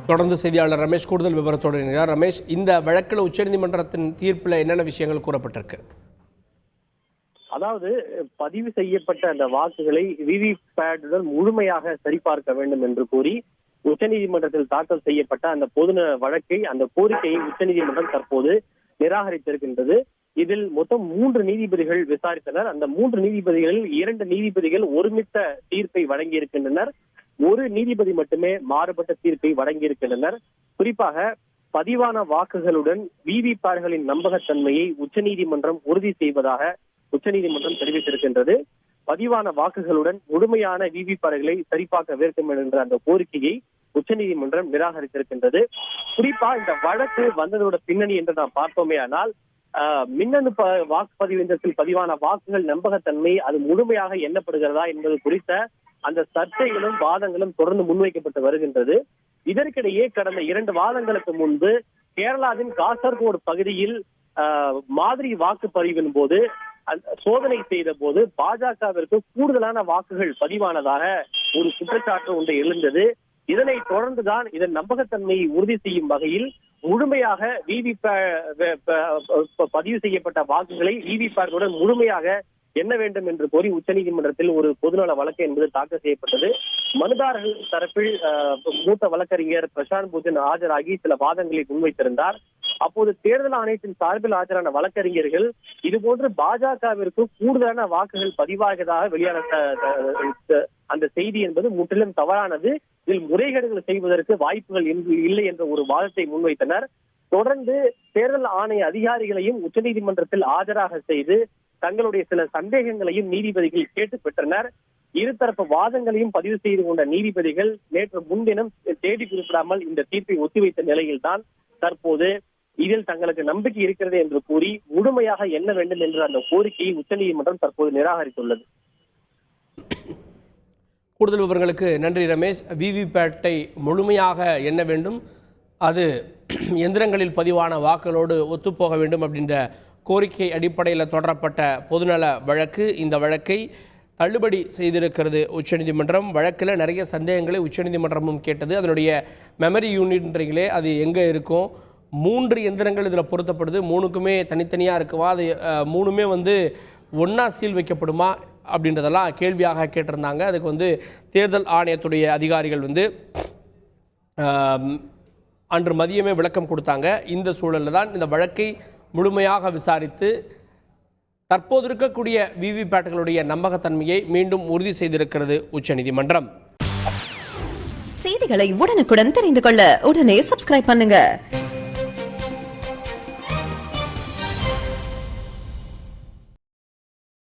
தொடர்ந்து செய்தியாளர் ரமேஷ் கூடுதல் விவரத்தோடு இருக்கிறார். ரமேஷ், இந்த வழக்கில் உச்சநீதிமன்றத்தின் தீர்ப்பில் என்னென்ன விஷயங்கள் கூறப்பட்டிருக்கு? அதாவது பதிவு செய்யப்பட்ட அந்த வாக்குகளை விவிபேட்டுடன் முழுமையாக சரிபார்க்க வேண்டும் என்று கூறி உச்சநீதிமன்றத்தில் தாக்கல் செய்யப்பட்ட அந்த பொதுநல வழக்கை, அந்த கோரிக்கையை உச்சநீதிமன்றம் தற்போது நிராகரித்திருக்கின்றது. இதில் மொத்தம் 3 நீதிபதிகள் விசாரித்தனர். அந்த 3 நீதிபதிகளில் 2 நீதிபதிகள் ஒருமித்த தீர்ப்பை வழங்கியிருக்கின்றனர். ஒரு நீதிபதி மட்டுமே மாறுபட்ட தீர்ப்பை வழங்கியிருக்கின்றனர். குறிப்பாக பதிவான வாக்குகளுடன் விவிபேட்டுகளின் நம்பகத்தன்மையை உச்சநீதிமன்றம் உறுதி செய்வதாக உச்சநீதிமன்றம் தெரிவித்திருக்கின்றது. பதிவான வாக்குகளுடன் முழுமையான விவிபேட்டுகளை சரிபார்க்க வேண்டும் என்ற அந்த கோரிக்கையை உச்சநீதிமன்றம் நிராகரித்திருக்கின்றது. குறிப்பா இந்த வழக்கு வந்ததோட பின்னணி என்று நாம் பார்த்தோமே ஆனால், மின்னணு வாக்குப்பதிவு இயந்திரத்தில் பதிவான வாக்குகள் நம்பகத்தன்மை அது முழுமையாக எண்ணப்படுகிறதா என்பது குறித்த அந்த சர்ச்சைகளும் வாதங்களும் தொடர்ந்து முன்வைக்கப்பட்டு வருகின்றது. இதற்கிடையே கடந்த 2 வாரங்களுக்கு முன்பு கேரளாவின் காசர்கோடு பகுதியில் மாதிரி வாக்குப்பதிவின் போது சோதனை செய்த போது பாஜகவிற்கு கூடுதலான வாக்குகள் பதிவானதாக ஒரு குற்றச்சாட்டு ஒன்று எழுந்தது. இதனை தொடர்ந்துதான் இதன் நம்பகத்தன்மையை உறுதி செய்யும் வகையில் முழுமையாக பதிவு செய்யப்பட்ட வாக்குகளை விவிபேட்டுடன் முழுமையாக எண்ண வேண்டும் என்று கோரி உச்சநீதிமன்றத்தில் ஒரு பொதுநல வழக்கு என்பது தாக்கல் செய்யப்பட்டது. மனுதாரர்கள் தரப்பில் மூத்த வழக்கறிஞர் பிரசாந்த் பூஷன் ஆஜராகி சில வாதங்களை முன்வைத்திருந்தார். அப்போது தேர்தல் ஆணையத்தின் சார்பில் ஆஜரான வழக்கறிஞர்கள் இதுபோன்று பாஜகவிற்கு கூடுதலான வாக்குகள் பதிவாகியதாக வெளியான அந்த செய்தி என்பது முற்றிலும் தவறானது, இதில் முறைகேடுகள் செய்வதற்கு வாய்ப்புகள் இல்லை என்ற ஒரு வாதத்தை முன்வைத்தனர். தொடர்ந்து தேர்தல் ஆணைய அதிகாரிகளையும் உச்சநீதிமன்றத்தில் ஆஜராக செய்து தங்களுடைய சில சந்தேகங்களையும் நீதிபதிகள் கேட்டு பெற்றனர். இருதரப்பு வாதங்களையும் பதிவு செய்து கொண்ட நீதிபதிகள் நேற்று முன்தினம் தேதி குறிப்பிடாமல் இந்த தீர்ப்பை ஒத்திவைத்த நிலையில்தான் தற்போது இதில் தங்களுக்கு நம்பிக்கை இருக்கிறது என்று கூறி முழுமையாக எண்ண வேண்டும் என்ற அந்த கோரிக்கையை உச்சநீதிமன்றம் தற்போது நிராகரித்துள்ளது. கூடுதல் விவரங்களுக்கு நன்றி ரமேஷ். விவிபேட்டை முழுமையாக எண்ண வேண்டும், அது எந்திரங்களில் பதிவான வாக்குகளோடு ஒத்துப்போக வேண்டும் அப்படின்ற கோரிக்கை அடிப்படையில் தொடரப்பட்ட பொதுநல வழக்கு, இந்த வழக்கை தள்ளுபடி செய்திருக்கிறது உச்சநீதிமன்றம். வழக்கில் நிறைய சந்தேகங்களை உச்சநீதிமன்றமும் கேட்டது. அதனுடைய மெமரி யூனிட்ன்றீங்களே, அது எங்கே இருக்கும்? 3 எந்திரங்கள் இதில் பொருத்தப்படுது, 3க்குமே தனித்தனியாக இருக்குமா? அது 3மே ஒன்றா சீல் வைக்கப்படுமா அப்படின்றதெல்லாம் கேள்வியாக கேட்டிருந்தாங்க. அதுக்கு தேர்தல் ஆணையத்துடைய அதிகாரிகள் அன்று மதியமே விளக்கம் கொடுத்தாங்க. இந்த சூழலில் தான் இந்த வழக்கை முழுமையாக விசாரித்து தற்போது இருக்கக்கூடிய விவிபேட்டுகளுடைய நம்பகத்தன்மையை மீண்டும் உறுதி செய்திருக்கிறது உச்சநீதிமன்றம். செய்திகளை உடனுக்குடன் தெரிந்து கொள்ள உடனே சப்ஸ்கிரைப் பண்ணுங்க.